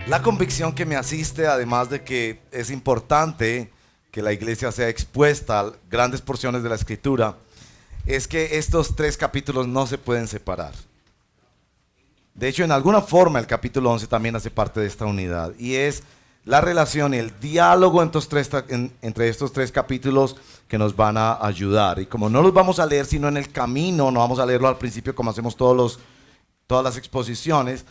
La convicción que me asiste, además de que es importante que la iglesia sea expuesta a grandes porciones de la escritura, es que estos tres capítulos no se pueden separar. De hecho, en alguna forma el capítulo 11 también hace parte de esta unidad, y es la relación y el diálogo entre estos tres capítulos que nos van a ayudar. Y como no los vamos a leer sino en el camino, no vamos a leerlo al principio como hacemos todas las exposiciones.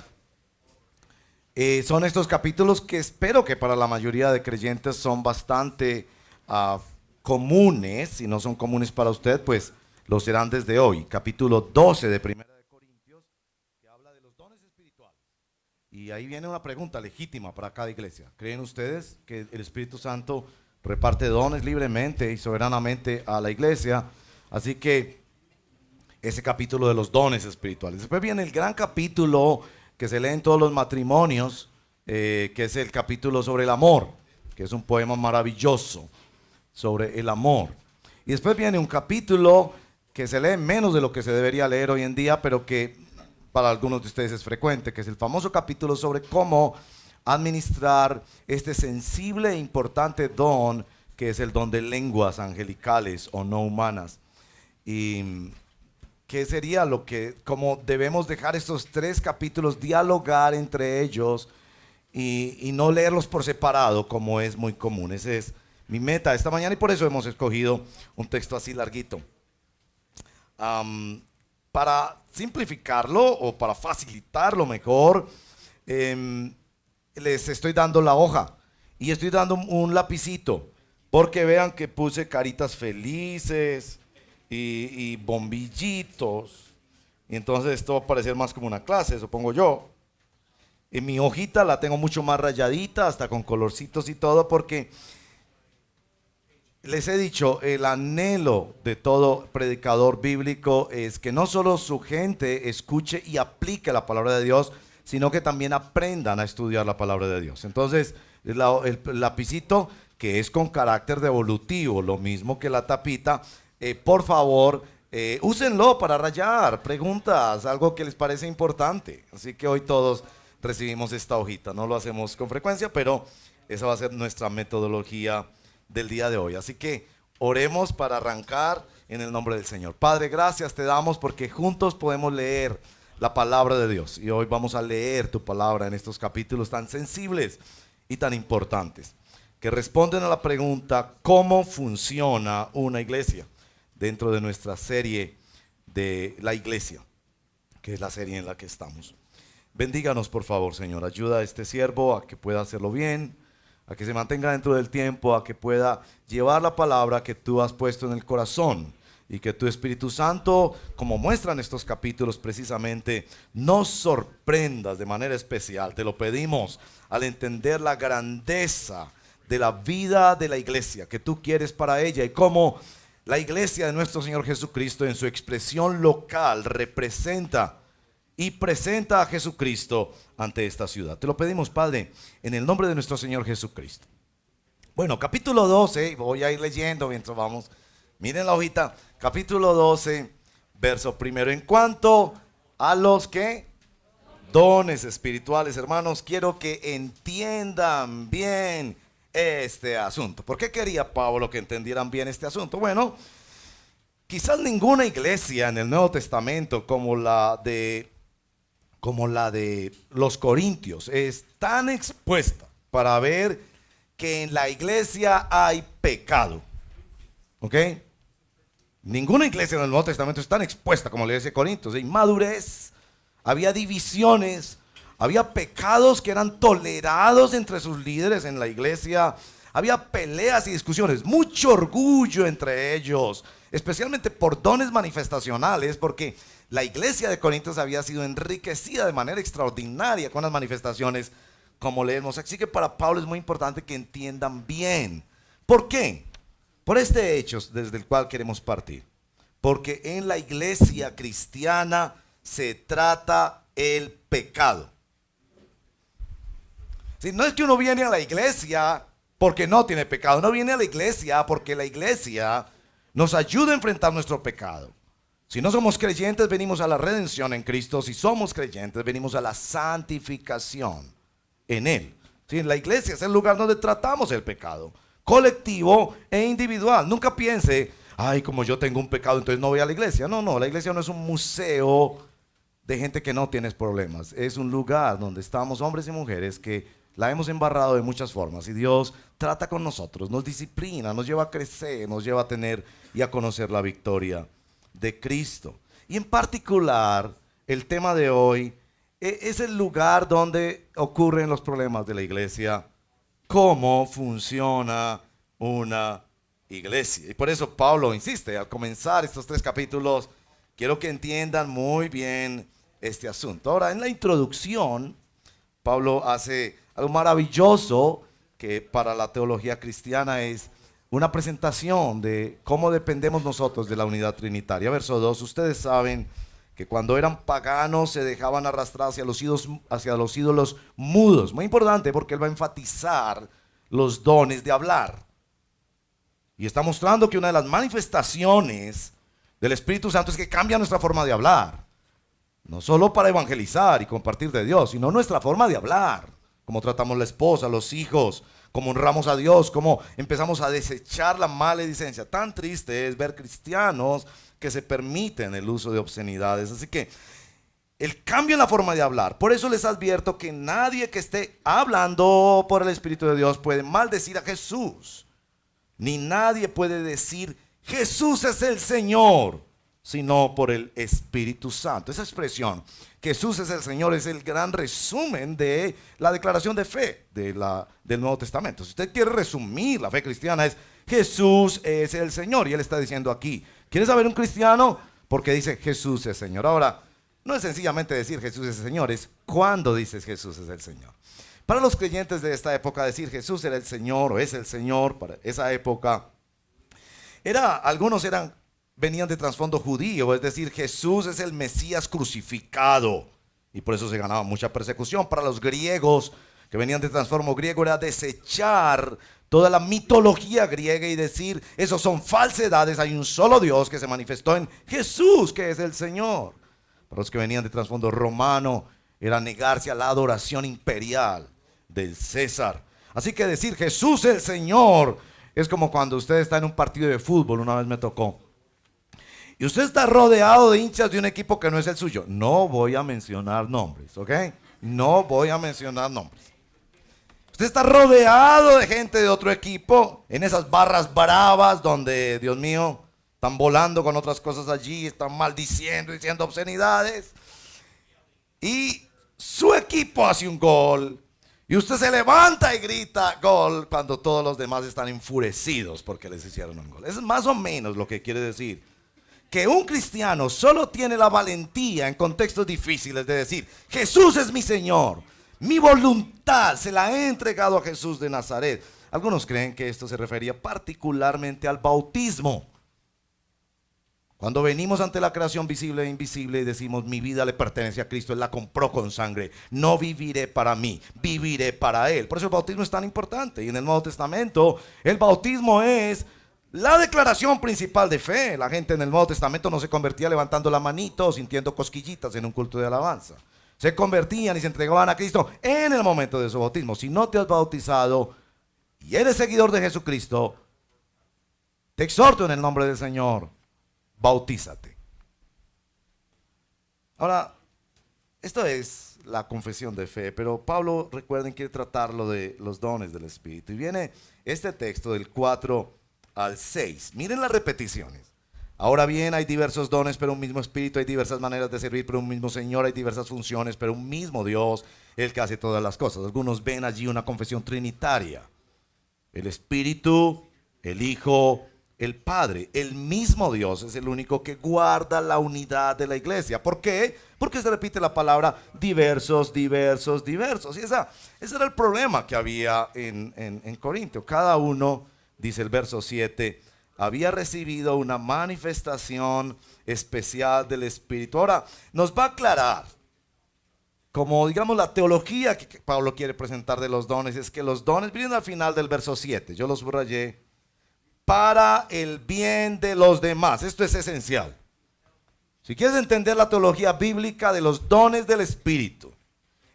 Son estos capítulos que espero que para la mayoría de creyentes son bastante comunes. Si no son comunes para usted, pues lo serán desde hoy. Capítulo 12 de Primera de Corintios, que habla de los dones espirituales. Y ahí viene una pregunta legítima para cada iglesia. ¿Creen ustedes que el Espíritu Santo reparte dones libremente y soberanamente a la iglesia? Así que ese capítulo de los dones espirituales. Después viene el gran capítulo que se lee en todos los matrimonios, que es el capítulo sobre el amor, que es un poema maravilloso sobre el amor. Y después viene un capítulo que se lee menos de lo que se debería leer hoy en día, pero que para algunos de ustedes es frecuente, que es el famoso capítulo sobre cómo administrar este sensible e importante don, que es el don de lenguas angelicales o no humanas. Y ¿qué sería lo que, cómo debemos dejar estos tres capítulos, dialogar entre ellos y no leerlos por separado, como es muy común? Esa es mi meta esta mañana y por eso hemos escogido un texto así larguito. Para simplificarlo o para facilitarlo mejor, les estoy dando la hoja y estoy dando un lapicito, porque vean que puse caritas felices y bombillitos, y entonces esto va a parecer más como una clase, supongo yo. En mi hojita la tengo mucho más rayadita, hasta con colorcitos y todo, porque les he dicho, el anhelo de todo predicador bíblico es que no solo su gente escuche y aplique la palabra de Dios, sino que también aprendan a estudiar la palabra de Dios. Entonces, el lapicito, que es con carácter devolutivo, lo mismo que la tapita, por favor, úsenlo para rayar preguntas, algo que les parece importante. Así que hoy todos recibimos esta hojita. No lo hacemos con frecuencia, pero esa va a ser nuestra metodología del día de hoy. Así que oremos para arrancar en el nombre del Señor. Padre, gracias te damos porque juntos podemos leer la palabra de Dios. Y hoy vamos a leer tu palabra en estos capítulos tan sensibles y tan importantes, que responden a la pregunta: ¿cómo funciona una iglesia? Dentro de nuestra serie de la iglesia, que es la serie en la que estamos. Bendíganos por favor, Señor. Ayuda a este siervo a que pueda hacerlo bien, a que se mantenga dentro del tiempo, a que pueda llevar la palabra que tú has puesto en el corazón, y que tu Espíritu Santo, como muestran estos capítulos precisamente, nos sorprendas de manera especial. Te lo pedimos al entender la grandeza de la vida de la iglesia que tú quieres para ella, y cómo la iglesia de nuestro Señor Jesucristo en su expresión local representa y presenta a Jesucristo ante esta ciudad. Te lo pedimos, Padre, en el nombre de nuestro Señor Jesucristo. Bueno, capítulo 12, voy a ir leyendo mientras vamos. Miren la hojita, capítulo 12, verso primero. En cuanto a los que dones espirituales, hermanos, quiero que entiendan bien este asunto. ¿Por qué quería Pablo que entendieran bien este asunto? Bueno, quizás ninguna iglesia en el Nuevo Testamento como la de los Corintios es tan expuesta para ver que en la iglesia hay pecado. ¿Ok? Ninguna iglesia en el Nuevo Testamento es tan expuesta como la iglesia de Corintios. Hay inmadurez, había divisiones, había pecados que eran tolerados entre sus líderes en la iglesia. Había peleas y discusiones, mucho orgullo entre ellos, especialmente por dones manifestacionales, porque la iglesia de Corintios había sido enriquecida de manera extraordinaria con las manifestaciones, como leemos. Así que para Pablo es muy importante que entiendan bien. ¿Por qué? Por este hecho desde el cual queremos partir. Porque en la iglesia cristiana se trata el pecado. Si no es que uno viene a la iglesia porque no tiene pecado, uno viene a la iglesia porque la iglesia nos ayuda a enfrentar nuestro pecado. Si no somos creyentes, venimos a la redención en Cristo. Si somos creyentes, venimos a la santificación en Él. ¿Sí? La iglesia es el lugar donde tratamos el pecado, colectivo e individual. Nunca piense, ay, como yo tengo un pecado, entonces no voy a la iglesia. No, no, la iglesia no es un museo de gente que no tiene problemas. Es un lugar donde estamos hombres y mujeres que la hemos embarrado de muchas formas y Dios trata con nosotros, nos disciplina, nos lleva a crecer, nos lleva a tener y a conocer la victoria de Cristo. Y en particular, el tema de hoy es el lugar donde ocurren los problemas de la iglesia, cómo funciona una iglesia. Y por eso Pablo insiste, al comenzar estos 3 capítulos, quiero que entiendan muy bien este asunto. Ahora, en la introducción, Pablo hace algo maravilloso que para la teología cristiana es una presentación de cómo dependemos nosotros de la unidad trinitaria. Verso 2, ustedes saben que cuando eran paganos se dejaban arrastrar hacia los ídolos mudos. Muy importante porque él va a enfatizar los dones de hablar. Y está mostrando que una de las manifestaciones del Espíritu Santo es que cambia nuestra forma de hablar. No solo para evangelizar y compartir de Dios, sino nuestra forma de hablar. Cómo tratamos la esposa, los hijos, cómo honramos a Dios, cómo empezamos a desechar la maledicencia. Tan triste es ver cristianos que se permiten el uso de obscenidades. Así que el cambio en la forma de hablar. Por eso les advierto que nadie que esté hablando por el Espíritu de Dios puede maldecir a Jesús. Ni nadie puede decir Jesús es el Señor, sino por el Espíritu Santo. Esa expresión, Jesús es el Señor, es el gran resumen de la declaración de fe del Nuevo Testamento. Si usted quiere resumir la fe cristiana es Jesús es el Señor. Y él está diciendo aquí, ¿quieres saber un cristiano? Porque dice Jesús es Señor. Ahora, no es sencillamente decir Jesús es el Señor, es cuando dices Jesús es el Señor. Para los creyentes de esta época, decir Jesús era el Señor o es el Señor, para esa época, algunos venían de trasfondo judío, es decir, Jesús es el Mesías crucificado. Y por eso se ganaba mucha persecución. Para los griegos, que venían de trasfondo griego, era desechar toda la mitología griega y decir, esos son falsedades, hay un solo Dios que se manifestó en Jesús, que es el Señor. Para los que venían de trasfondo romano, era negarse a la adoración imperial del César. Así que decir Jesús el Señor es como cuando usted está en un partido de fútbol, una vez me tocó. Y usted está rodeado de hinchas de un equipo que no es el suyo. No voy a mencionar nombres, ¿ok? No voy a mencionar nombres. Usted está rodeado de gente de otro equipo, en esas barras bravas donde, Dios mío, están volando con otras cosas allí, están maldiciendo, diciendo obscenidades. Y su equipo hace un gol. Y usted se levanta y grita gol cuando todos los demás están enfurecidos porque les hicieron un gol. Es más o menos lo que quiere decir. Que un cristiano solo tiene la valentía en contextos difíciles de decir, Jesús es mi Señor, mi voluntad se la he entregado a Jesús de Nazaret. Algunos creen que esto se refería particularmente al bautismo. Cuando venimos ante la creación visible e invisible y decimos, mi vida le pertenece a Cristo, Él la compró con sangre, no viviré para mí, viviré para Él. Por eso el bautismo es tan importante. Y en el Nuevo Testamento, el bautismo es la declaración principal de fe. La gente en el Nuevo Testamento no se convertía levantando la manito o sintiendo cosquillitas en un culto de alabanza. Se convertían y se entregaban a Cristo en el momento de su bautismo. Si no te has bautizado y eres seguidor de Jesucristo, te exhorto en el nombre del Señor, bautízate. Ahora, esto es la confesión de fe, pero Pablo, recuerden, quiere tratarlo de los dones del Espíritu. Y viene este texto del 4 al 6. Miren las repeticiones. Ahora bien, hay diversos dones, pero un mismo Espíritu. Hay diversas maneras de servir, pero un mismo Señor. Hay diversas funciones, pero un mismo Dios, el que hace todas las cosas. Algunos ven allí una confesión trinitaria. El Espíritu, el Hijo, el Padre. El mismo Dios es el único que guarda la unidad de la iglesia. ¿Por qué? Porque se repite la palabra diversos, diversos, diversos. Y ese era el problema que había en Corintio. Cada uno, dice el verso 7, había recibido una manifestación especial del Espíritu. Ahora nos va a aclarar, como digamos la teología que Pablo quiere presentar de los dones, es que los dones vienen al final del verso 7, yo los subrayé, para el bien de los demás. Esto es esencial. Si quieres entender la teología bíblica de los dones del Espíritu,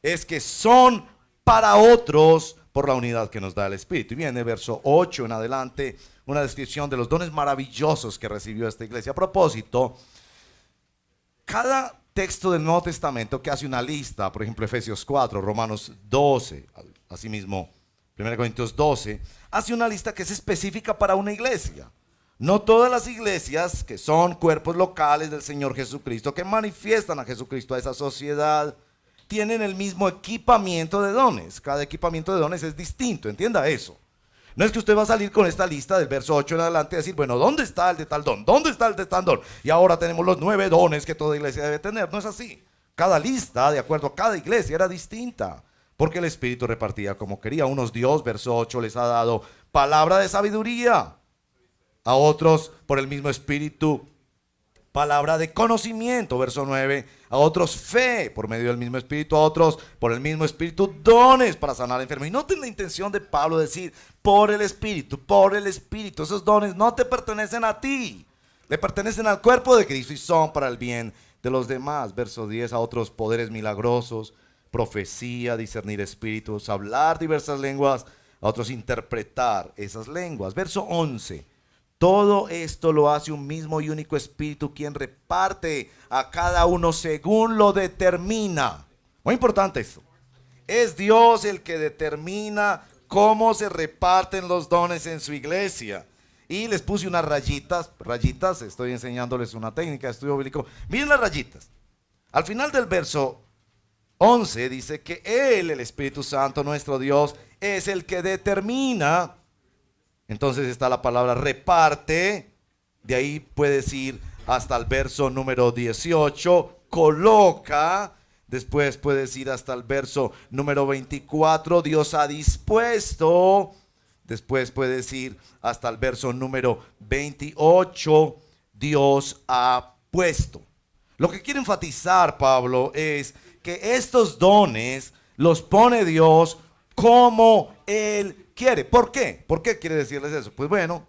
es que son para otros por la unidad que nos da el Espíritu. Y viene verso 8 en adelante, una descripción de los dones maravillosos que recibió esta iglesia. A propósito, cada texto del Nuevo Testamento que hace una lista, por ejemplo Efesios 4, Romanos 12, asimismo 1 Corintios 12, hace una lista que es específica para una iglesia. No todas las iglesias que son cuerpos locales del Señor Jesucristo, que manifiestan a Jesucristo a esa sociedad, tienen el mismo equipamiento de dones. Cada equipamiento de dones es distinto, entienda eso. No es que usted va a salir con esta lista del verso 8 en adelante y decir, bueno, ¿dónde está el de tal don? ¿Dónde está el de tal don? Y ahora tenemos los 9 dones que toda iglesia debe tener. No es así. Cada lista, de acuerdo a cada iglesia, era distinta, porque el Espíritu repartía como quería. A unos Dios, verso 8, les ha dado palabra de sabiduría. A otros, por el mismo Espíritu, palabra de conocimiento, verso 9. A otros fe, por medio del mismo Espíritu. A otros, por el mismo Espíritu, dones para sanar enfermos. Y noten la intención de Pablo decir, por el Espíritu, por el Espíritu. Esos dones no te pertenecen a ti, le pertenecen al cuerpo de Cristo y son para el bien de los demás. Verso 10, a otros poderes milagrosos, profecía, discernir espíritus, hablar diversas lenguas, a otros interpretar esas lenguas. Verso 11. Todo esto lo hace un mismo y único Espíritu, quien reparte a cada uno según lo determina. Muy importante esto. Es Dios el que determina cómo se reparten los dones en su iglesia. Y les puse unas rayitas, estoy enseñándoles una técnica de estudio bíblico. Miren las rayitas. Al final del verso 11 dice que Él, el Espíritu Santo, nuestro Dios, es el que determina. Entonces está la palabra reparte, de ahí puedes ir hasta el verso número 18, coloca, después puedes ir hasta el verso número 24, Dios ha dispuesto, después puedes ir hasta el verso número 28, Dios ha puesto. Lo que quiere enfatizar Pablo es que estos dones los pone Dios como Él quiere. ¿Por qué? ¿Por qué quiere decirles eso? Pues bueno,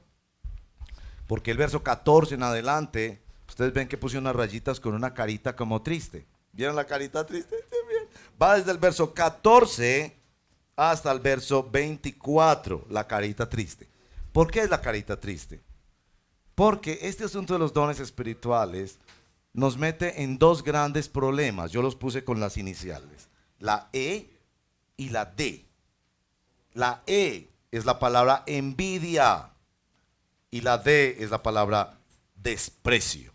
porque el verso 14 en adelante, ustedes ven que puse unas rayitas con una carita como triste. ¿Vieron la carita triste? Va desde el verso 14 hasta el verso 24, la carita triste. ¿Por qué es la carita triste? Porque este asunto de los dones espirituales nos mete en dos grandes problemas. Yo los puse con las iniciales, la E y la D. La E es la palabra envidia y la D es la palabra desprecio.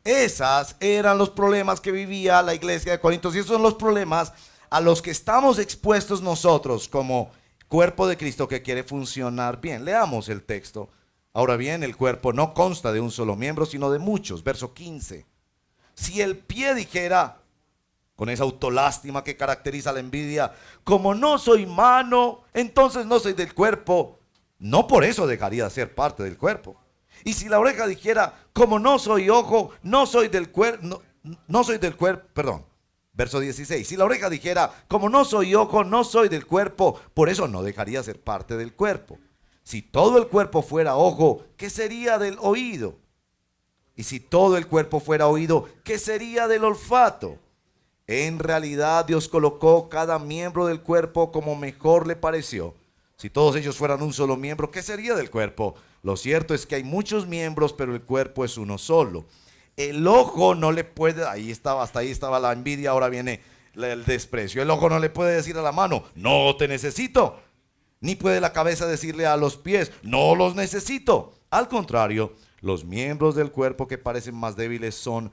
Esas eran los problemas que vivía la iglesia de Corintios y esos son los problemas a los que estamos expuestos nosotros como cuerpo de Cristo que quiere funcionar bien. Leamos el texto. Ahora bien, el cuerpo no consta de un solo miembro, sino de muchos. Verso 15. Si el pie dijera, con esa autolástima que caracteriza la envidia, como no soy mano, entonces no soy del cuerpo, no por eso dejaría de ser parte del cuerpo. Y si la oreja dijera, como no soy ojo, no soy del cuerpo, no soy del cuerpo, perdón, verso 16, si la oreja dijera, como no soy ojo, no soy del cuerpo, por eso no dejaría de ser parte del cuerpo. Si todo el cuerpo fuera ojo, ¿qué sería del oído? Y si todo el cuerpo fuera oído, ¿qué sería del olfato? En realidad Dios colocó cada miembro del cuerpo como mejor le pareció. Si todos ellos fueran un solo miembro, ¿qué sería del cuerpo? Lo cierto es que hay muchos miembros, pero el cuerpo es uno solo. El ojo no le puede, hasta ahí estaba la envidia, ahora viene el desprecio. El ojo no le puede decir a la mano, no te necesito. Ni puede la cabeza decirle a los pies, no los necesito. Al contrario, los miembros del cuerpo que parecen más débiles son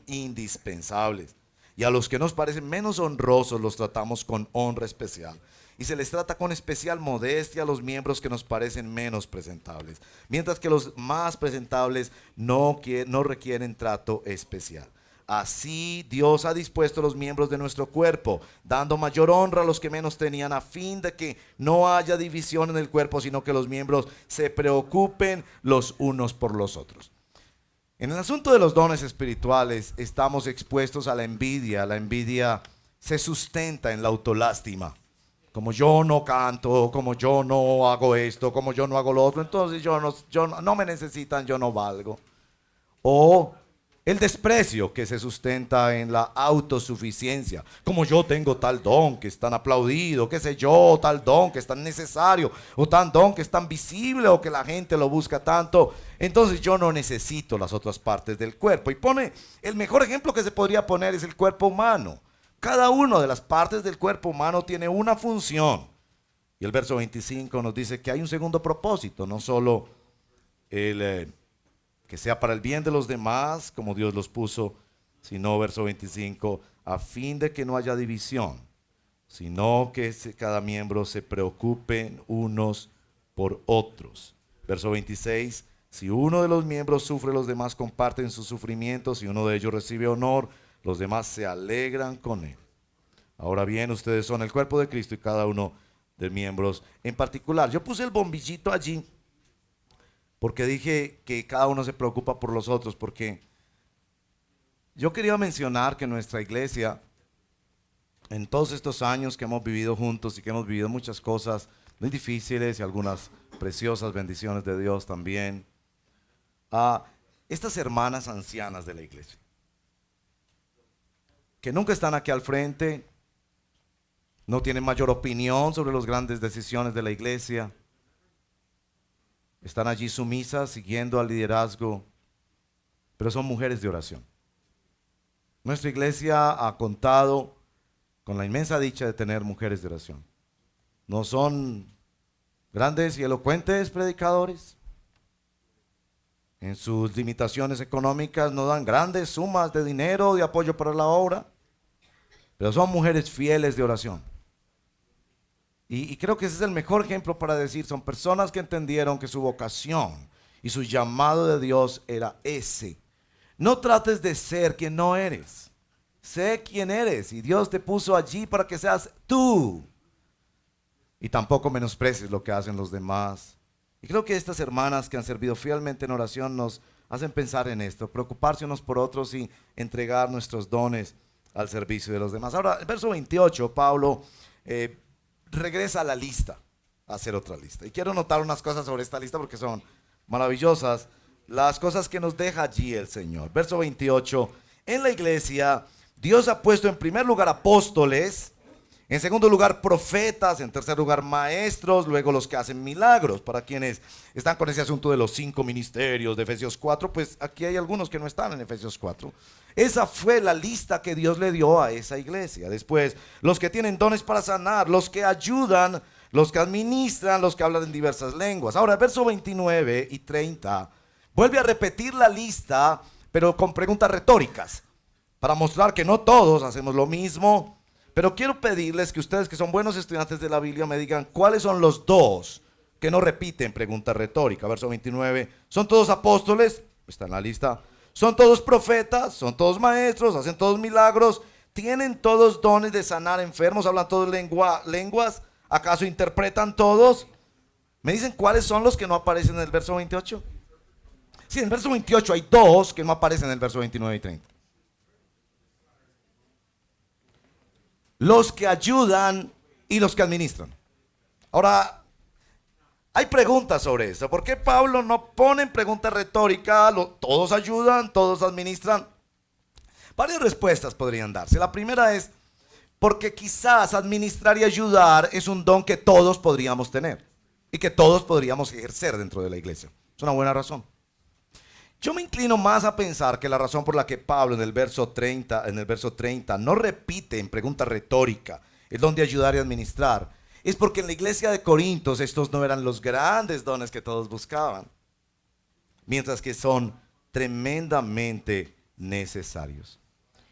indispensables. Y a los que nos parecen menos honrosos los tratamos con honra especial. Y se les trata con especial modestia a los miembros que nos parecen menos presentables. Mientras que los más presentables no requieren trato especial. Así Dios ha dispuesto los miembros de nuestro cuerpo, dando mayor honra a los que menos tenían, a fin de que no haya división en el cuerpo, sino que los miembros se preocupen los unos por los otros. En el asunto de los dones espirituales estamos expuestos a la envidia. La envidia se sustenta en la autolástima. Como yo no canto, como yo no hago esto, como yo no hago lo otro, entonces no me necesitan, yo no valgo. O El desprecio que se sustenta en la autosuficiencia, como yo tengo tal don que es tan aplaudido, qué sé yo, tal don que es tan necesario, o tal don que es tan visible o que la gente lo busca tanto, entonces yo no necesito las otras partes del cuerpo. Y pone, el mejor ejemplo que se podría poner es el cuerpo humano. Cada una de las partes del cuerpo humano tiene una función. Y el verso 25 nos dice que hay un segundo propósito, no solo que sea para el bien de los demás, como Dios los puso, sino, verso 25, a fin de que no haya división, sino que cada miembro se preocupen unos por otros. Verso 26, si uno de los miembros sufre, los demás comparten sus sufrimientos, si uno de ellos recibe honor, los demás se alegran con él. Ahora bien, ustedes son el cuerpo de Cristo y cada uno de miembros en particular. Yo puse el bombillito allí porque dije que cada uno se preocupa por los otros, porque yo quería mencionar que nuestra iglesia, en todos estos años que hemos vivido juntos y que hemos vivido muchas cosas muy difíciles y algunas preciosas bendiciones de Dios también, a estas hermanas ancianas de la iglesia, que nunca están aquí al frente, no tienen mayor opinión sobre las grandes decisiones de la iglesia, están allí sumisas, siguiendo al liderazgo, pero son mujeres de oración. Nuestra iglesia ha contado con la inmensa dicha de tener mujeres de oración. No son grandes y elocuentes predicadores. En sus limitaciones económicas no dan grandes sumas de dinero, de apoyo para la obra, pero son mujeres fieles de oración. Y creo que ese es el mejor ejemplo para decir, son personas que entendieron que su vocación y su llamado de Dios era ese. No trates de ser quien no eres. Sé quién eres y Dios te puso allí para que seas tú. Y tampoco menosprecies lo que hacen los demás. Y creo que estas hermanas que han servido fielmente en oración nos hacen pensar en esto, preocuparse unos por otros y entregar nuestros dones al servicio de los demás. Ahora, el verso 28, Pablo regresa a la lista, a hacer otra lista. Y quiero notar unas cosas sobre esta lista porque son maravillosas. Las cosas que nos deja allí el Señor. Verso 28, en la iglesia Dios ha puesto en primer lugar apóstoles, en segundo lugar profetas, en tercer lugar maestros, luego los que hacen milagros. Para quienes están con ese asunto de los 5 ministerios de Efesios 4, pues aquí hay algunos que no están en Efesios 4. Esa fue la lista que Dios le dio a esa iglesia. Después, los que tienen dones para sanar, los que ayudan, los que administran, los que hablan en diversas lenguas. Ahora, el verso 29 y 30 vuelve a repetir la lista, pero con preguntas retóricas, para mostrar que no todos hacemos lo mismo. Pero quiero pedirles que ustedes, que son buenos estudiantes de la Biblia, me digan cuáles son los dos que no repiten pregunta retórica. Verso 29, ¿son todos apóstoles? Está en la lista. ¿Son todos profetas? ¿Son todos maestros? ¿Hacen todos milagros? ¿Tienen todos dones de sanar enfermos? ¿Hablan todos lenguas? ¿Acaso interpretan todos? ¿Me dicen cuáles son los que no aparecen en el verso 28? Sí, en el verso 28 hay dos que no aparecen en el verso 29 y 30. Los que ayudan y los que administran. Ahora, hay preguntas sobre eso. ¿Por qué Pablo no pone en pregunta retórica? Todos ayudan, todos administran. Varias respuestas podrían darse. La primera es porque quizás administrar y ayudar es un don que todos podríamos tener y que todos podríamos ejercer dentro de la iglesia. Es una buena razón. Yo me inclino más a pensar que la razón por la que Pablo en el verso 30 no repite en pregunta retórica el don de ayudar y administrar, es porque en la iglesia de Corintios estos no eran los grandes dones que todos buscaban, mientras que son tremendamente necesarios.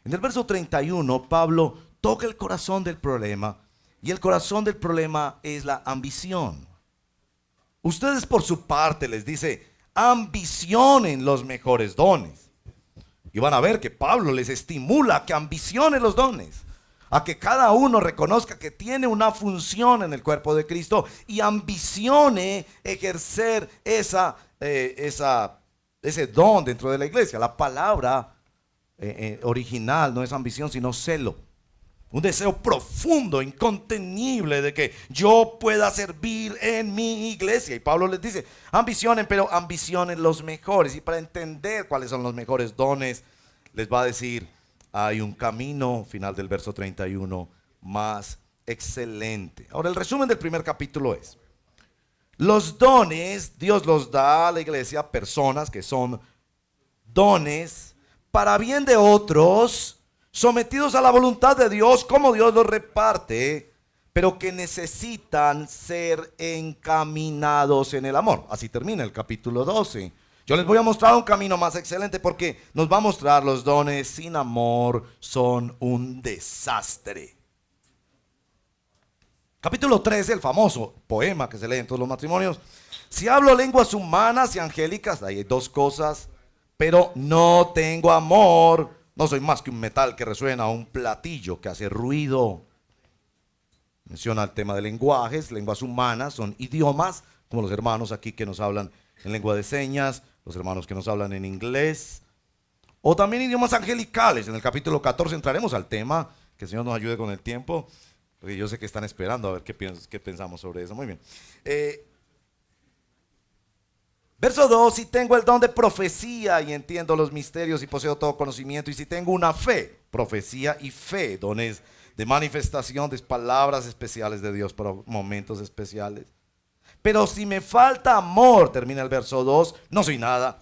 En el verso 31, Pablo toca el corazón del problema, y el corazón del problema es la ambición. Ustedes por su parte, les dice, ambicionen los mejores dones. Y van a ver que Pablo les estimula a que ambicionen los dones, a que cada uno reconozca que tiene una función en el cuerpo de Cristo y ambicione ejercer ese don dentro de la iglesia. La palabra original no es ambición, sino celo. Un deseo profundo, incontenible de que yo pueda servir en mi iglesia. Y Pablo les dice, ambicionen, pero ambicionen los mejores. Y para entender cuáles son los mejores dones, les va a decir, hay un camino, final del verso 31, más excelente. Ahora el resumen del primer capítulo es, los dones, Dios los da a la iglesia a personas que son dones para bien de otros, sometidos a la voluntad de Dios, como Dios los reparte, pero que necesitan ser encaminados en el amor. Así termina el capítulo 12. Yo les voy a mostrar un camino más excelente porque nos va a mostrar los dones sin amor son un desastre. Capítulo 13, el famoso poema que se lee en todos los matrimonios. Si hablo lenguas humanas y angélicas, ahí hay dos cosas, pero no tengo amor, no soy más que un metal que resuena, un platillo que hace ruido. Menciona el tema de lenguajes, lenguas humanas, son idiomas, como los hermanos aquí que nos hablan en lengua de señas, los hermanos que nos hablan en inglés, o también idiomas angelicales. En el capítulo 14 entraremos al tema, que el Señor nos ayude con el tiempo, porque yo sé que están esperando a ver qué pensamos sobre eso. Muy bien. Verso 2, si tengo el don de profecía y entiendo los misterios y poseo todo conocimiento, y si tengo una fe, profecía y fe, dones de manifestación de palabras especiales de Dios para momentos especiales. Pero si me falta amor, termina el verso 2, no soy nada.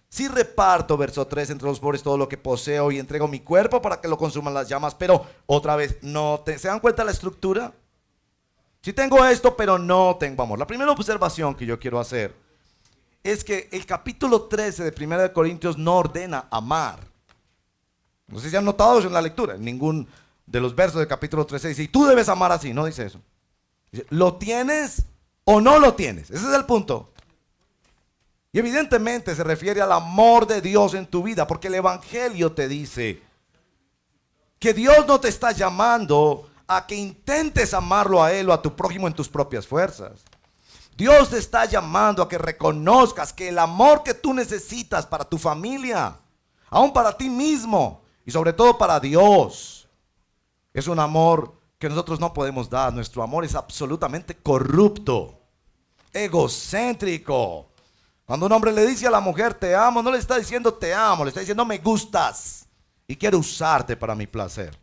Si reparto, verso 3, entre los pobres todo lo que poseo y entrego mi cuerpo para que lo consuman las llamas, pero otra vez, ¿se dan cuenta de la estructura? Si tengo esto, pero no tengo amor. La primera observación que yo quiero hacer es que el capítulo 13 de 1 de Corintios no ordena amar. No sé si han notado eso en la lectura. En ningún de los versos del capítulo 13 dice, y tú debes amar así. No dice eso. Dice, ¿lo tienes o no lo tienes? Ese es el punto. Y evidentemente se refiere al amor de Dios en tu vida, porque el Evangelio te dice que Dios no te está llamando a que intentes amarlo a Él o a tu prójimo en tus propias fuerzas. Dios te está llamando a que reconozcas que el amor que tú necesitas para tu familia, aún para ti mismo y sobre todo para Dios, es un amor que nosotros no podemos dar. Nuestro amor es absolutamente corrupto, egocéntrico. Cuando un hombre le dice a la mujer te amo, no le está diciendo te amo, le está diciendo me gustas y quiero usarte para mi placer.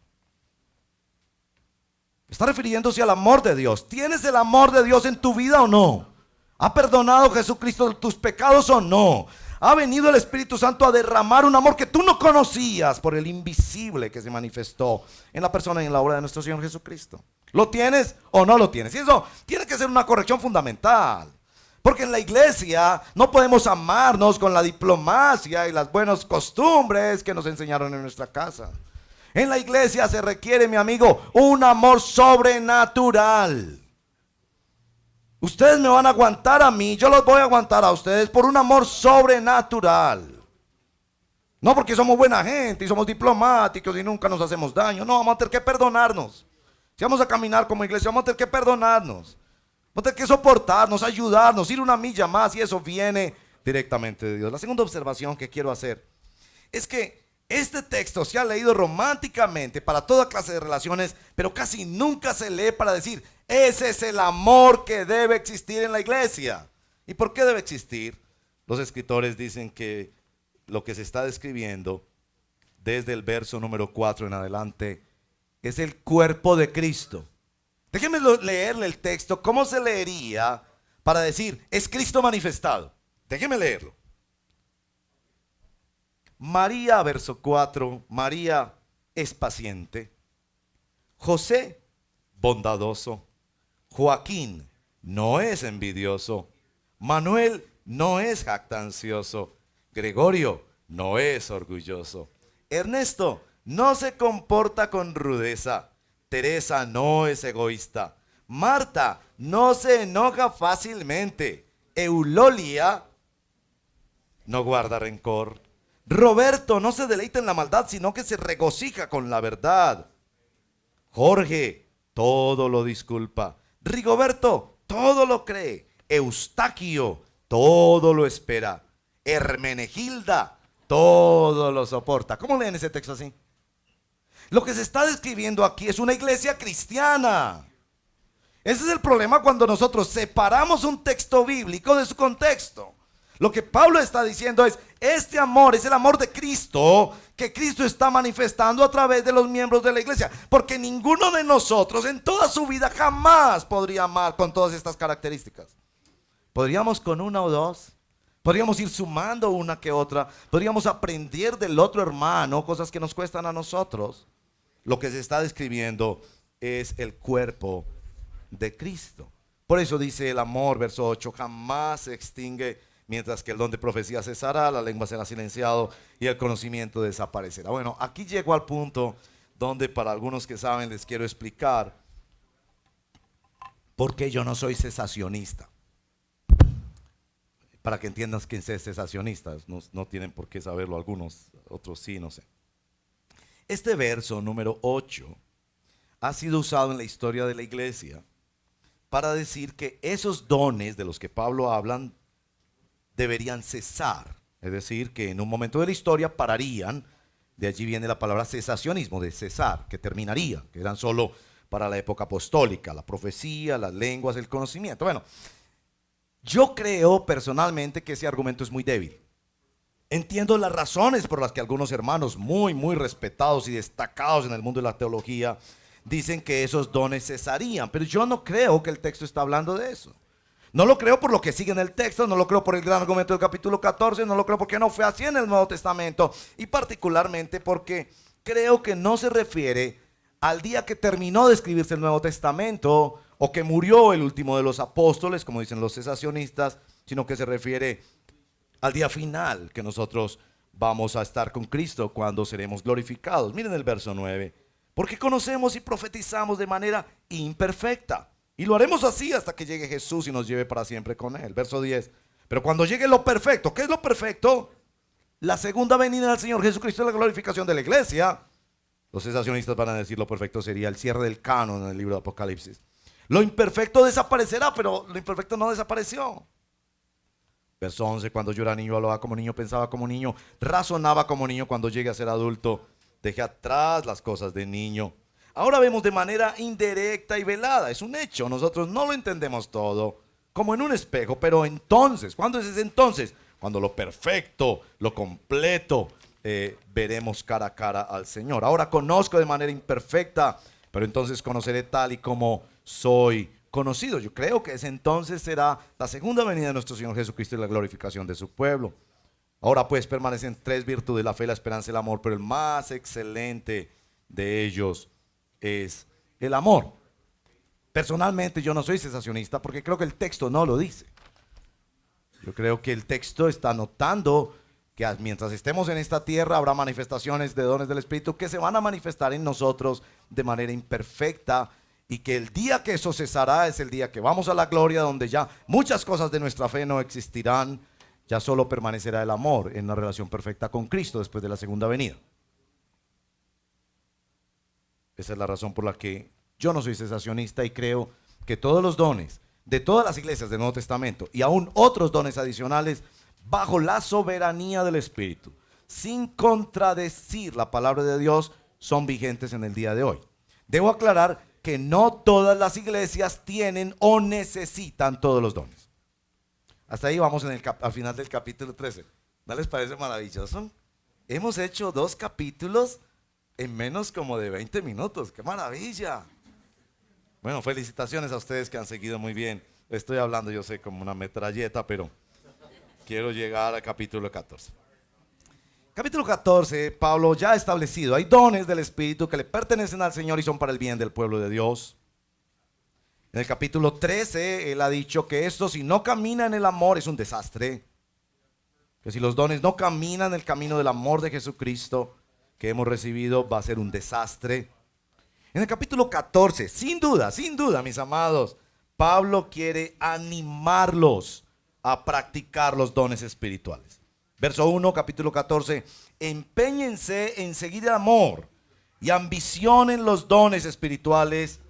Está refiriéndose al amor de Dios. ¿Tienes el amor de Dios en tu vida o no? ¿Ha perdonado Jesucristo tus pecados o no? ¿Ha venido el Espíritu Santo a derramar un amor que tú no conocías por el invisible que se manifestó en la persona y en la obra de nuestro Señor Jesucristo? ¿Lo tienes o no lo tienes? Y eso tiene que ser una corrección fundamental. Porque en la iglesia no podemos amarnos con la diplomacia y las buenas costumbres que nos enseñaron en nuestra casa. En la iglesia se requiere, mi amigo, un amor sobrenatural. Ustedes me van a aguantar a mí, yo los voy a aguantar a ustedes por un amor sobrenatural. No porque somos buena gente y somos diplomáticos y nunca nos hacemos daño. No, vamos a tener que perdonarnos. Si vamos a caminar como iglesia, vamos a tener que perdonarnos. Vamos a tener que soportarnos, ayudarnos, ir una milla más, y eso viene directamente de Dios. La segunda observación que quiero hacer es que este texto se ha leído románticamente para toda clase de relaciones, pero casi nunca se lee para decir, ese es el amor que debe existir en la iglesia. ¿Y por qué debe existir? Los escritores dicen que lo que se está describiendo desde el verso número 4 en adelante es el cuerpo de Cristo. Déjenme leerle el texto, ¿cómo se leería para decir, es Cristo manifestado? Déjenme leerlo. María, verso 4, María es paciente. José, bondadoso. Joaquín no es envidioso. Manuel no es jactancioso. Gregorio no es orgulloso. Ernesto no se comporta con rudeza. Teresa no es egoísta. Marta no se enoja fácilmente. Eulolia no guarda rencor. Roberto no se deleita en la maldad, sino que se regocija con la verdad. Jorge todo lo disculpa. Rigoberto todo lo cree. Eustaquio todo lo espera. Hermenegilda todo lo soporta. ¿Cómo leen ese texto así? Lo que se está describiendo aquí es una iglesia cristiana. Ese es el problema cuando nosotros separamos un texto bíblico de su contexto. Lo que Pablo está diciendo es, este amor es el amor de Cristo, que Cristo está manifestando a través de los miembros de la iglesia. Porque ninguno de nosotros en toda su vida jamás podría amar con todas estas características. Podríamos con una o dos, podríamos ir sumando una que otra, podríamos aprender del otro hermano cosas que nos cuestan a nosotros. Lo que se está describiendo es el cuerpo de Cristo. Por eso dice el amor, verso 8, jamás se extingue. Mientras que el don de profecía cesará, la lengua será silenciado y el conocimiento desaparecerá. Bueno, aquí llego al punto donde para algunos que saben les quiero explicar por qué yo no soy cesacionista. Para que entiendas quién es cesacionista, no tienen por qué saberlo algunos, otros sí, no sé. Este verso número 8 ha sido usado en la historia de la iglesia para decir que esos dones de los que Pablo habla deberían cesar, es decir, que en un momento de la historia pararían. De allí viene la palabra cesacionismo, de cesar, que terminaría, que eran solo para la época apostólica, la profecía, las lenguas, el conocimiento. Bueno, yo creo personalmente que ese argumento es muy débil. Entiendo las razones por las que algunos hermanos muy respetados y destacados en el mundo de la teología dicen que esos dones cesarían, pero yo no creo que el texto está hablando de eso. No lo creo por lo que sigue en el texto, no lo creo por el gran argumento del capítulo 14, no lo creo porque no fue así en el Nuevo Testamento, y particularmente porque creo que no se refiere al día que terminó de escribirse el Nuevo Testamento o que murió el último de los apóstoles, como dicen los cesacionistas, sino que se refiere al día final que nosotros vamos a estar con Cristo cuando seremos glorificados. Miren el verso 9, porque conocemos y profetizamos de manera imperfecta. Y lo haremos así hasta que llegue Jesús y nos lleve para siempre con Él. Verso 10. Pero cuando llegue lo perfecto, ¿qué es lo perfecto? La segunda venida del Señor Jesucristo, la glorificación de la iglesia. Los cesacionistas van a decir lo perfecto sería el cierre del canon en el libro de Apocalipsis. Lo imperfecto desaparecerá, pero lo imperfecto no desapareció. Verso 11. Cuando yo era niño, hablaba como niño, pensaba como niño, razonaba como niño. Cuando llegue a ser adulto, dejé atrás las cosas de niño. Ahora vemos de manera indirecta y velada, es un hecho, nosotros no lo entendemos todo, como en un espejo, pero entonces, ¿cuándo es ese entonces? Cuando lo perfecto, lo completo, veremos cara a cara al Señor. Ahora conozco de manera imperfecta, pero entonces conoceré tal y como soy conocido. Yo creo que ese entonces será la segunda venida de nuestro Señor Jesucristo y la glorificación de su pueblo. Ahora pues permanecen tres virtudes, la fe, la esperanza y el amor, pero el más excelente de ellos es el amor. Personalmente yo no soy cesacionista porque creo que el texto no lo dice. Yo creo que el texto está notando que mientras estemos en esta tierra habrá manifestaciones de dones del Espíritu que se van a manifestar en nosotros de manera imperfecta, y que el día que eso cesará es el día que vamos a la gloria, donde ya muchas cosas de nuestra fe no existirán, ya solo permanecerá el amor en una relación perfecta con Cristo después de la segunda venida. Esa es la razón por la que yo no soy cesacionista y creo que todos los dones de todas las iglesias del Nuevo Testamento y aún otros dones adicionales bajo la soberanía del Espíritu, sin contradecir la palabra de Dios, son vigentes en el día de hoy. Debo aclarar que no todas las iglesias tienen o necesitan todos los dones. Hasta ahí vamos al final del capítulo 13. ¿No les parece maravilloso? Hemos hecho 2 capítulos en menos como de 20 minutos. ¡Qué maravilla! Bueno, felicitaciones a ustedes que han seguido muy bien. Estoy hablando, yo sé, como una metralleta, pero quiero llegar al capítulo 14. Capítulo 14, Pablo ya ha establecido, hay dones del Espíritu que le pertenecen al Señor y son para el bien del pueblo de Dios. En el capítulo 13, él ha dicho que esto, si no camina en el amor, es un desastre. Que si los dones no caminan en el camino del amor de Jesucristo que hemos recibido, va a ser un desastre. En el capítulo 14, sin duda, mis amados, Pablo quiere animarlos a practicar los dones espirituales. Verso 1, capítulo 14, empeñense en seguir el amor y ambicionen los dones espirituales,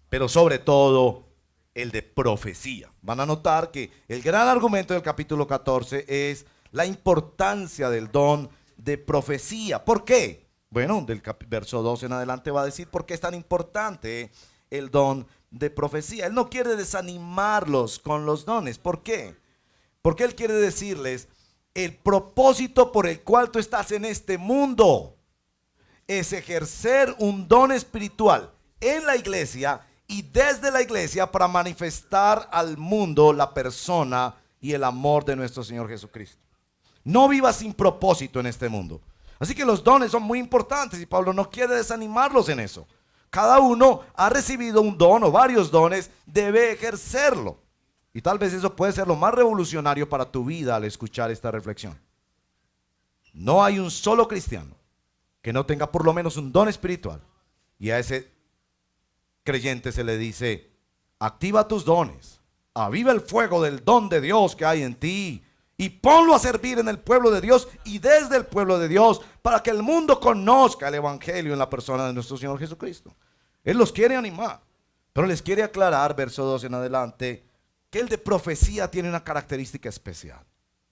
pero sobre todo el de profecía. Van a notar que el gran argumento del capítulo 14 es la importancia del don de profecía. ¿Por qué? Bueno, del verso 2 en adelante va a decir por qué es tan importante el don de profecía. Él no quiere desanimarlos con los dones. ¿Por qué? Porque Él quiere decirles, el propósito por el cual tú estás en este mundo es ejercer un don espiritual en la iglesia y desde la iglesia para manifestar al mundo la persona y el amor de nuestro Señor Jesucristo. No vivas sin propósito en este mundo. Así que los dones son muy importantes y Pablo no quiere desanimarlos en eso. Cada uno ha recibido un don o varios dones, debe ejercerlo. Y tal vez eso puede ser lo más revolucionario para tu vida al escuchar esta reflexión. No hay un solo cristiano que no tenga por lo menos un don espiritual. Y a ese creyente se le dice, activa tus dones, aviva el fuego del don de Dios que hay en ti y ponlo a servir en el pueblo de Dios y desde el pueblo de Dios para que el mundo conozca el evangelio en la persona de nuestro Señor Jesucristo. Él los quiere animar, pero les quiere aclarar, verso 2 en adelante, que el de profecía tiene una característica especial.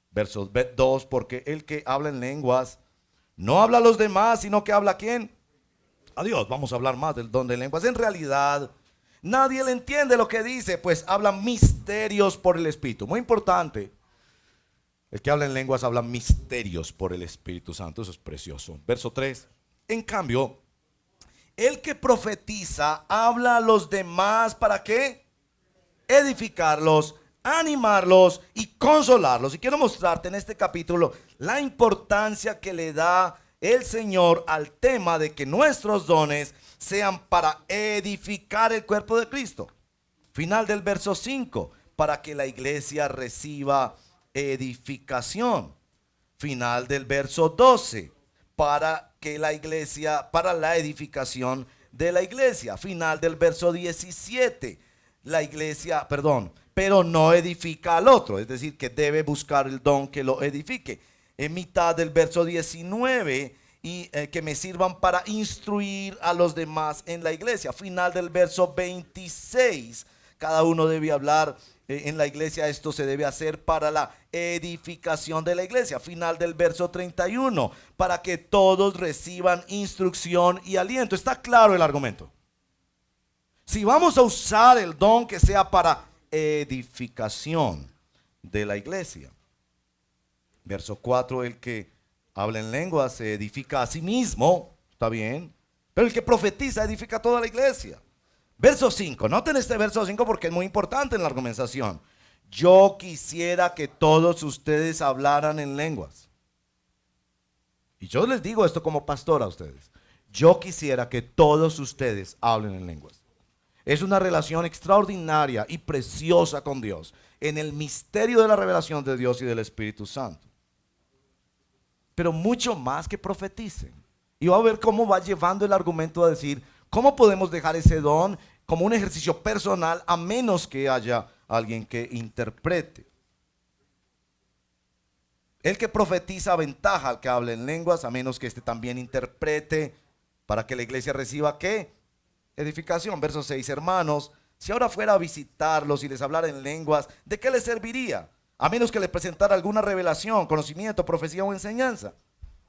Verso 2, porque el que habla en lenguas no habla a los demás, sino que habla ¿a quién? A Dios. Vamos a hablar más del don de lenguas. En realidad, nadie le entiende lo que dice, pues habla misterios por el Espíritu. Muy importante. El que habla en lenguas habla misterios por el Espíritu Santo. Eso es precioso. Verso 3. En cambio, el que profetiza habla a los demás, ¿para qué? Edificarlos, animarlos y consolarlos. Y quiero mostrarte en este capítulo la importancia que le da el Señor al tema de que nuestros dones sean para edificar el cuerpo de Cristo. Final del verso 5, para que la iglesia reciba edificación. Final del verso 12, para que la iglesia, para la edificación de la iglesia. Final del verso 17, la iglesia, pero no edifica al otro, es decir, que debe buscar el don que lo edifique. En mitad del verso 19, y que me sirvan para instruir a los demás en la iglesia. Final del verso 26, cada uno debe hablar en la iglesia, esto se debe hacer para la edificación de la iglesia. Final del verso 31, para que todos reciban instrucción y aliento. ¿Está claro el argumento? Si vamos a usar el don que sea para edificación de la iglesia. Verso 4, el que habla en lenguas se edifica a sí mismo, está bien, pero el que profetiza edifica a toda la iglesia. Verso 5, noten este verso 5 porque es muy importante en la argumentación. Yo quisiera que todos ustedes hablaran en lenguas. Y yo les digo esto como pastor a ustedes. Yo quisiera que todos ustedes hablen en lenguas. Es una relación extraordinaria y preciosa con Dios, en el misterio de la revelación de Dios y del Espíritu Santo. Pero mucho más que profeticen. Y va a ver cómo va llevando el argumento a decir, ¿cómo podemos dejar ese don como un ejercicio personal a menos que haya alguien que interprete? El que profetiza aventaja al que hable en lenguas, a menos que éste también interprete, para que la iglesia reciba ¿qué? Edificación. Verso 6, hermanos, si ahora fuera a visitarlos y les hablara en lenguas, ¿de qué les serviría? A menos que les presentara alguna revelación, conocimiento, profecía o enseñanza.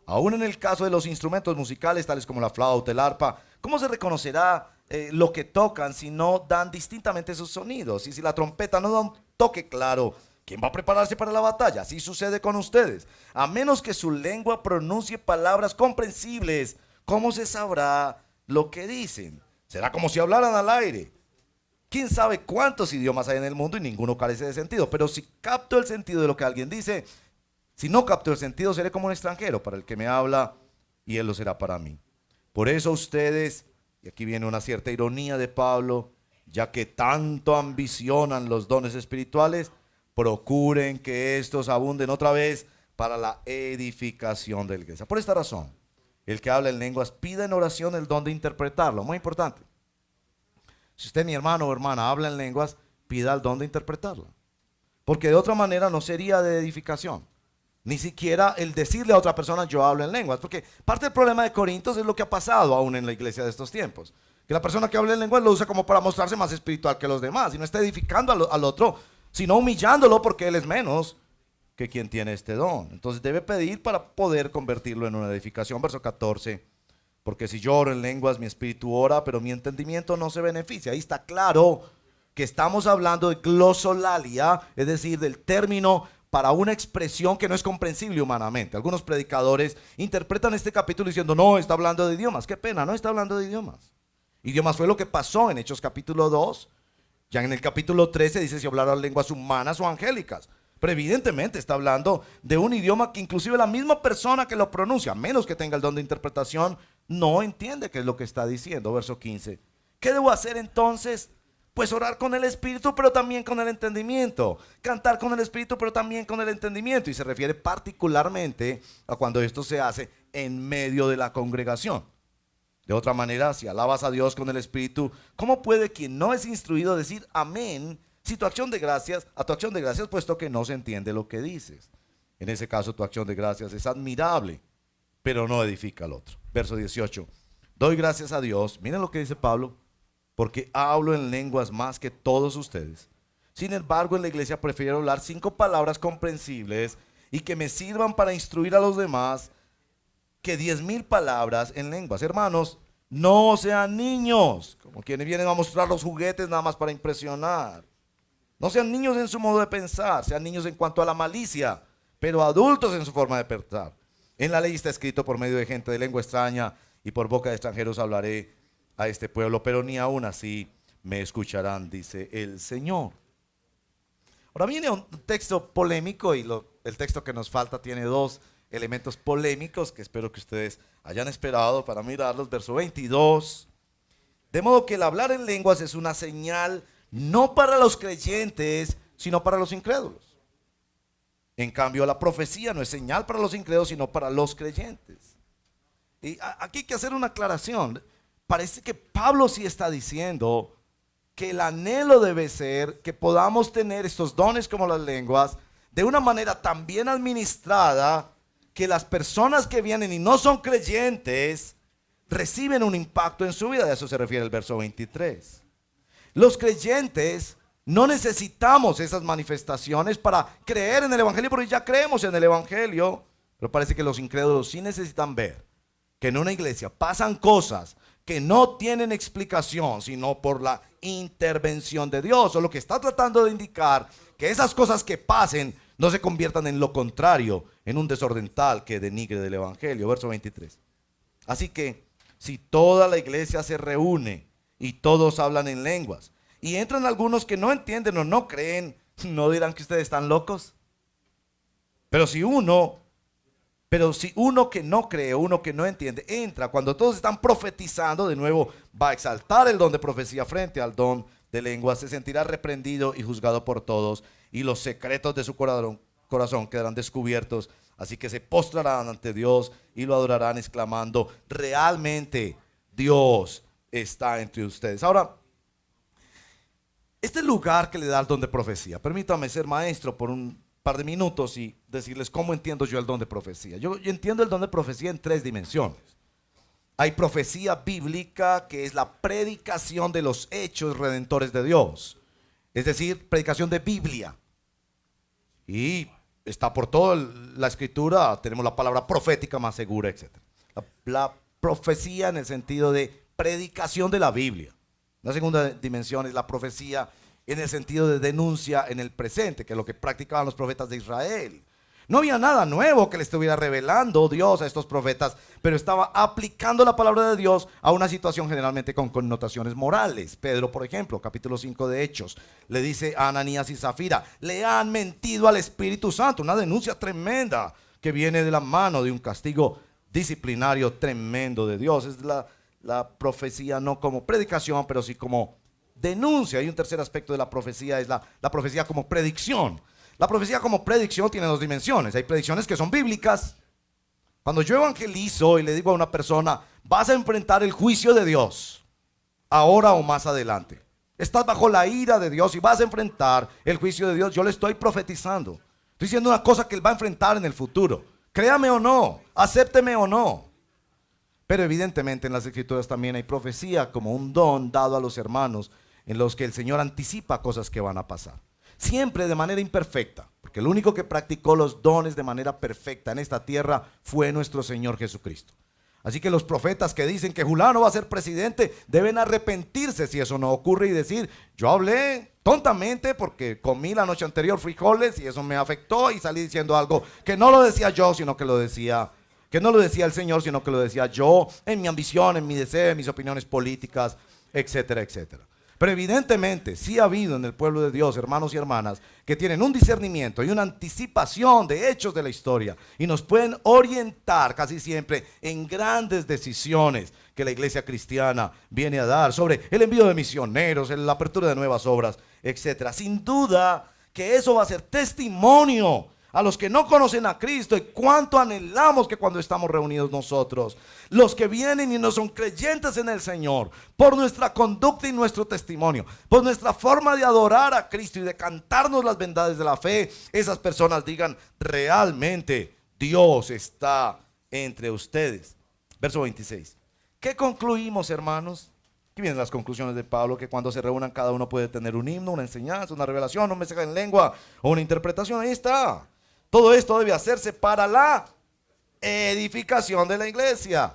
Aún en el caso de los instrumentos musicales, tales como la flauta, el arpa, ¿cómo se reconocerá lo que tocan si no dan distintamente sus sonidos? Y si la trompeta no da un toque claro, ¿quién va a prepararse para la batalla? Así sucede con ustedes. A menos que su lengua pronuncie palabras comprensibles, ¿cómo se sabrá lo que dicen? Será como si hablaran al aire. ¿Quién sabe cuántos idiomas hay en el mundo y ninguno carece de sentido? Pero si capto el sentido de lo que alguien dice, si no capto el sentido, seré como un extranjero para el que me habla y él lo será para mí. Por eso ustedes, y aquí viene una cierta ironía de Pablo, ya que tanto ambicionan los dones espirituales, procuren que estos abunden otra vez para la edificación de la iglesia. Por esta razón, el que habla en lenguas pida en oración el don de interpretarlo. Muy importante. Si usted, mi hermano o hermana, habla en lenguas, pida el don de interpretarla. Porque de otra manera no sería de edificación. Ni siquiera el decirle a otra persona yo hablo en lenguas. Porque parte del problema de Corintios es lo que ha pasado aún en la iglesia de estos tiempos. Que la persona que habla en lenguas lo usa como para mostrarse más espiritual que los demás. Y no está edificando al otro, sino humillándolo porque él es menos que quien tiene este don. Entonces debe pedir para poder convertirlo en una edificación. Verso 14. Porque si yo oro en lenguas, mi espíritu ora, pero mi entendimiento no se beneficia. Ahí está claro que estamos hablando de glosolalia, es decir, del término para una expresión que no es comprensible humanamente. Algunos predicadores interpretan este capítulo diciendo, no, está hablando de idiomas. Qué pena, no está hablando de idiomas. Idiomas fue lo que pasó en Hechos capítulo 2. Ya en el capítulo 13 dice si hablaran lenguas humanas o angélicas. Pero evidentemente está hablando de un idioma que inclusive la misma persona que lo pronuncia, a menos que tenga el don de interpretación, no entiende qué es lo que está diciendo. Verso 15. ¿Qué debo hacer entonces? Pues orar con el espíritu, pero también con el entendimiento. Cantar con el espíritu, pero también con el entendimiento. Y se refiere particularmente a cuando esto se hace en medio de la congregación. De otra manera, si alabas a Dios con el espíritu, ¿cómo puede quien no es instruido decir amén si a tu acción de gracias, puesto que no se entiende lo que dices? En ese caso, tu acción de gracias es admirable, pero no edifica al otro. Verso 18. Doy gracias a Dios, miren lo que dice Pablo, porque hablo en lenguas más que todos ustedes. Sin embargo, en la iglesia prefiero hablar 5 palabras comprensibles y que me sirvan para instruir a los demás que 10,000 palabras en lenguas. Hermanos, no sean niños, como quienes vienen a mostrar los juguetes nada más para impresionar. No sean niños en su modo de pensar, sean niños en cuanto a la malicia, pero adultos en su forma de pensar. En la ley está escrito, por medio de gente de lengua extraña y por boca de extranjeros hablaré a este pueblo, pero ni aún así me escucharán, dice el Señor. Ahora viene un texto polémico y el texto que nos falta tiene 2 elementos polémicos que espero que ustedes hayan esperado para mirarlos. Verso 22. De modo que el hablar en lenguas es una señal no para los creyentes, sino para los incrédulos. En cambio, la profecía no es señal para los incrédulos, sino para los creyentes. Y aquí hay que hacer una aclaración. Parece que Pablo sí está diciendo que el anhelo debe ser que podamos tener estos dones como las lenguas de una manera tan bien administrada que las personas que vienen y no son creyentes reciben un impacto en su vida. De eso se refiere el verso 23. Los creyentes no necesitamos esas manifestaciones para creer en el evangelio, porque ya creemos en el evangelio. Pero parece que los incrédulos sí necesitan ver que en una iglesia pasan cosas que no tienen explicación, sino por la intervención de Dios. O lo que está tratando de indicar que esas cosas que pasen no se conviertan en lo contrario, en un desorden tal que denigre del evangelio. Verso 23. Así que si toda la iglesia se reúne y todos hablan en lenguas y entran algunos que no entienden o no creen, ¿no dirán que ustedes están locos? Pero si uno que no cree, uno que no entiende, entra cuando todos están profetizando, de nuevo va a exaltar el don de profecía frente al don de lenguas, se sentirá reprendido y juzgado por todos, y los secretos de su corazón quedarán descubiertos. Así que se postrarán ante Dios y lo adorarán exclamando, realmente Dios está entre ustedes. Ahora, este lugar que le da el don de profecía, permítame ser maestro por un par de minutos y decirles cómo entiendo yo el don de profecía. Yo entiendo el don de profecía en 3 dimensiones. Hay profecía bíblica, que es la predicación de los hechos redentores de Dios. Es decir, predicación de Biblia. Y está por toda la escritura, tenemos la palabra profética más segura, etc. La profecía en el sentido de predicación de la Biblia. La segunda dimensión es la profecía en el sentido de denuncia en el presente, que es lo que practicaban los profetas de Israel. No había nada nuevo que le estuviera revelando Dios a estos profetas, pero estaba aplicando la palabra de Dios a una situación generalmente con connotaciones morales. Pedro, por ejemplo, capítulo 5 de Hechos, le dice a Ananías y Zafira, le han mentido al Espíritu Santo, una denuncia tremenda que viene de la mano de un castigo disciplinario tremendo de Dios. Es la profecía no como predicación, pero sí como denuncia. Hay un tercer aspecto de la profecía, es la profecía como predicción. La profecía como predicción tiene 2 dimensiones. Hay predicciones que son bíblicas. Cuando yo evangelizo y le digo a una persona, vas a enfrentar el juicio de Dios, ahora o más adelante. Estás bajo la ira de Dios y vas a enfrentar el juicio de Dios. Yo le estoy profetizando. Estoy diciendo una cosa que él va a enfrentar en el futuro. Créame o no, acépteme o no. Pero evidentemente en las escrituras también hay profecía como un don dado a los hermanos, en los que el Señor anticipa cosas que van a pasar. Siempre de manera imperfecta, porque el único que practicó los dones de manera perfecta en esta tierra fue nuestro Señor Jesucristo. Así que los profetas que dicen que Fulano va a ser presidente deben arrepentirse si eso no ocurre y decir: yo hablé tontamente porque comí la noche anterior frijoles y eso me afectó y salí diciendo algo que no lo decía yo, sino que no lo decía el Señor, sino que lo decía yo en mi ambición, en mi deseo, en mis opiniones políticas, etcétera, etcétera. Pero evidentemente sí ha habido en el pueblo de Dios hermanos y hermanas que tienen un discernimiento y una anticipación de hechos de la historia y nos pueden orientar casi siempre en grandes decisiones que la iglesia cristiana viene a dar sobre el envío de misioneros, la apertura de nuevas obras, etcétera. Sin duda que eso va a ser testimonio a los que no conocen a Cristo y cuánto anhelamos que cuando estamos reunidos nosotros, los que vienen y no son creyentes en el Señor, por nuestra conducta y nuestro testimonio, por nuestra forma de adorar a Cristo y de cantarnos las verdades de la fe, esas personas digan: realmente Dios está entre ustedes. Verso 26. ¿Qué concluimos, hermanos? Aquí vienen las conclusiones de Pablo: que cuando se reúnan cada uno puede tener un himno, una enseñanza, una revelación, un mensaje en lengua o una interpretación. Ahí está. Todo esto debe hacerse para la edificación de la iglesia.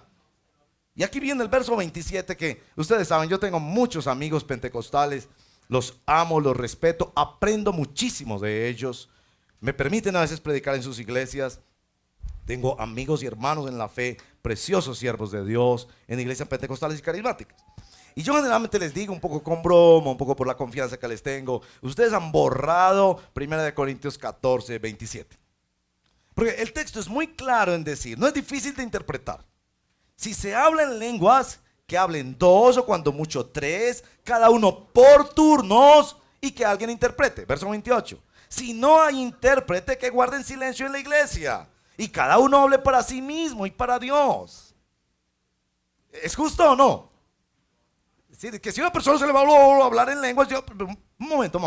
Y aquí viene el verso 27 que ustedes saben, yo tengo muchos amigos pentecostales, los amo, los respeto, aprendo muchísimo de ellos. Me permiten a veces predicar en sus iglesias. Tengo amigos y hermanos en la fe, preciosos siervos de Dios en iglesias pentecostales y carismáticas. Y yo generalmente les digo, un poco con broma, un poco por la confianza que les tengo: ustedes han borrado 1 Corintios 14, 27. Porque el texto es muy claro en decir, no es difícil de interpretar. Si se habla en lenguas, que hablen dos o cuando mucho tres, cada uno por turnos, y que alguien interprete. Verso 28. Si no hay intérprete, que guarden silencio en la iglesia y cada uno hable para sí mismo y para Dios. ¿Es justo o no? Es decir, que si a una persona se le va a hablar en lenguas, un momento.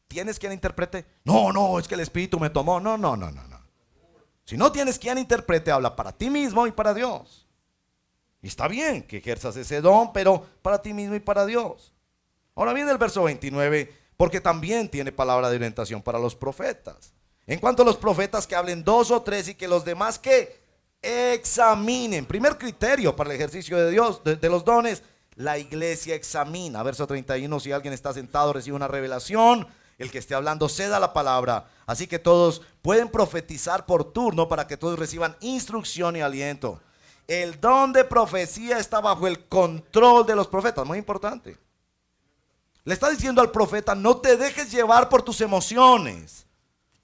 ¿Tienes quien interprete? No, es que el Espíritu me tomó. No. Si no tienes quien interprete, habla para ti mismo y para Dios. Y está bien que ejerzas ese don, pero para ti mismo y para Dios. Ahora viene el verso 29, porque también tiene palabra de orientación para los profetas. En cuanto a los profetas, que hablen dos o tres y que los demás que examinen. Primer criterio para el ejercicio de Dios, de los dones: la iglesia examina. Verso 31, si alguien está sentado, recibe una revelación, el que esté hablando ceda la palabra. Así que todos pueden profetizar por turno para que todos reciban instrucción y aliento. El don de profecía está bajo el control de los profetas, muy importante. Le está diciendo al profeta: no te dejes llevar por tus emociones.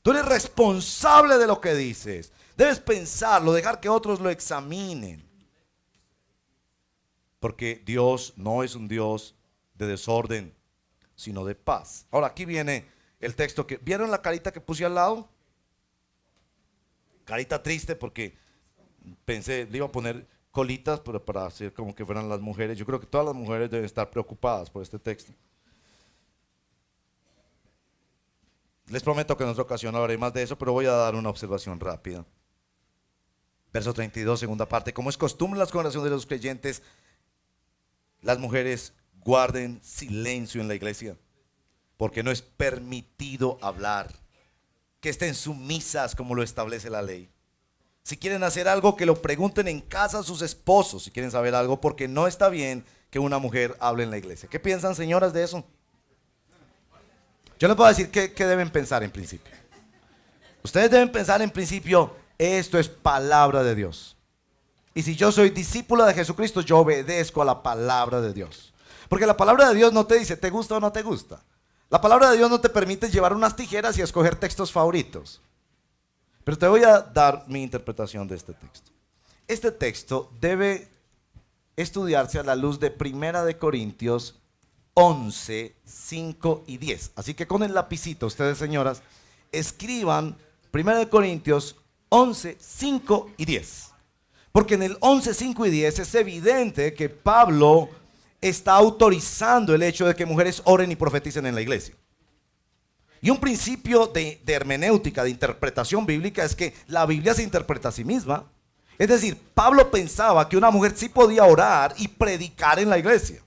Tú eres responsable de lo que dices. Debes pensarlo, dejar que otros lo examinen. Porque Dios no es un Dios de desorden, sino de paz. Ahora aquí viene el texto que... ¿Vieron la carita que puse al lado? Carita triste, porque pensé, le iba a poner colitas para hacer como que fueran las mujeres. Yo creo que todas las mujeres deben estar preocupadas por este texto. Les prometo que en otra ocasión hablaré más de eso, pero voy a dar una observación rápida. Verso 32, segunda parte. Como es costumbre en las congregaciones de los creyentes, las mujeres guarden silencio en la iglesia, porque no es permitido hablar. Que estén sumisas como lo establece la ley. Si quieren hacer algo, que lo pregunten en casa a sus esposos, si quieren saber algo, porque no está bien que una mujer hable en la iglesia. ¿Qué piensan, señoras, de eso? Yo les puedo decir qué deben pensar en principio. Ustedes deben pensar en principio: esto es palabra de Dios. Y si yo soy discípula de Jesucristo, yo obedezco a la palabra de Dios. Porque la palabra de Dios no te dice te gusta o no te gusta. La palabra de Dios no te permite llevar unas tijeras y escoger textos favoritos. Pero te voy a dar mi interpretación de este texto. Este texto debe estudiarse a la luz de 1 Corintios 11, 5 y 10. Así que con el lapicito, ustedes, señoras, escriban 1 Corintios 11, 5 y 10. Porque en el 11, 5 y 10 es evidente que Pablo está autorizando el hecho de que mujeres oren y profeticen en la iglesia. Y un principio de hermenéutica, de interpretación bíblica, es que la Biblia se interpreta a sí misma. Es decir, Pablo pensaba que una mujer sí podía orar y predicar en la iglesia.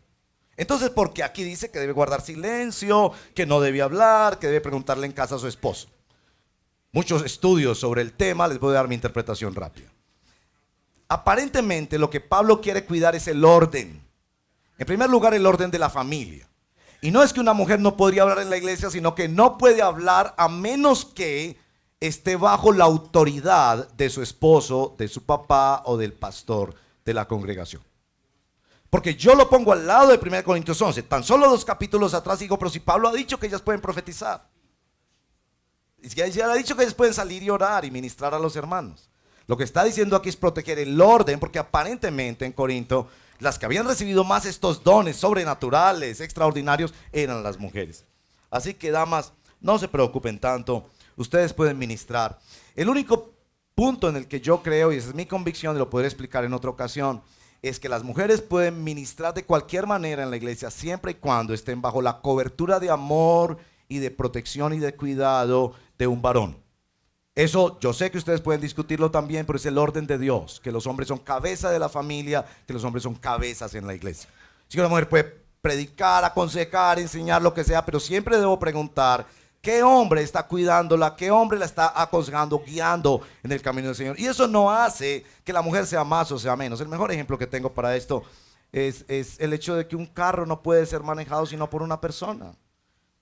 Entonces, porque aquí dice que debe guardar silencio, que no debe hablar, que debe preguntarle en casa a su esposo. Muchos estudios sobre el tema, les voy a dar mi interpretación rápida. aparentemente lo que Pablo quiere cuidar es el orden. En primer lugar, el orden de la familia. Y no es que una mujer no podría hablar en la iglesia, sino que no puede hablar a menos que esté bajo la autoridad de su esposo, de su papá o del pastor de la congregación. Porque yo lo pongo al lado de 1 Corintios 11. Tan solo 2 capítulos atrás digo, pero si Pablo ha dicho que ellas pueden profetizar. Y ya ha dicho que ellas pueden salir y orar y ministrar a los hermanos. Lo que está diciendo aquí es proteger el orden, porque aparentemente en Corinto las que habían recibido más estos dones sobrenaturales, extraordinarios, eran las mujeres. Así que, damas, no se preocupen tanto. Ustedes pueden ministrar. El único punto en el que yo creo, y esa es mi convicción, y lo podré explicar en otra ocasión, es que las mujeres pueden ministrar de cualquier manera en la iglesia, siempre y cuando estén bajo la cobertura de amor y de protección y de cuidado de un varón. Eso yo sé que ustedes pueden discutirlo también, pero es el orden de Dios, que los hombres son cabeza de la familia, que los hombres son cabezas en la iglesia. Así que una mujer puede predicar, aconsejar, enseñar lo que sea, pero siempre debo preguntar: ¿qué hombre está cuidándola? ¿Qué hombre la está aconsejando, guiando en el camino del Señor? Y eso no hace que la mujer sea más o sea menos. El mejor ejemplo que tengo para esto es el hecho de que un carro no puede ser manejado sino por una persona.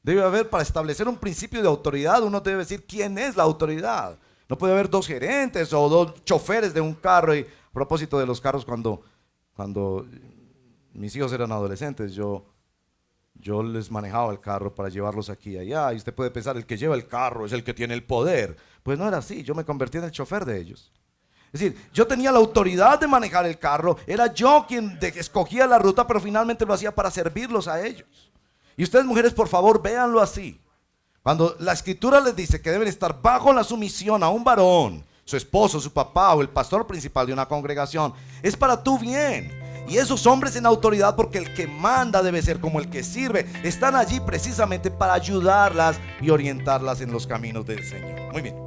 Debe haber, para establecer un principio de autoridad, uno debe decir quién es la autoridad. No puede haber 2 gerentes o 2 choferes de un carro. Y a propósito de los carros, cuando mis hijos eran adolescentes, yo les manejaba el carro para llevarlos aquí y allá. Y usted puede pensar, el que lleva el carro es el que tiene el poder. Pues no era así, yo me convertí en el chofer de ellos. Es decir, yo tenía la autoridad de manejar el carro, era yo quien escogía la ruta, pero finalmente lo hacía para servirlos a ellos. Y ustedes, mujeres, por favor, véanlo así. Cuando la escritura les dice que deben estar bajo la sumisión a un varón, su esposo, su papá o el pastor principal de una congregación, es para tu bien. Y esos hombres en autoridad, porque el que manda debe ser como el que sirve, están allí precisamente para ayudarlas y orientarlas en los caminos del Señor. Muy bien.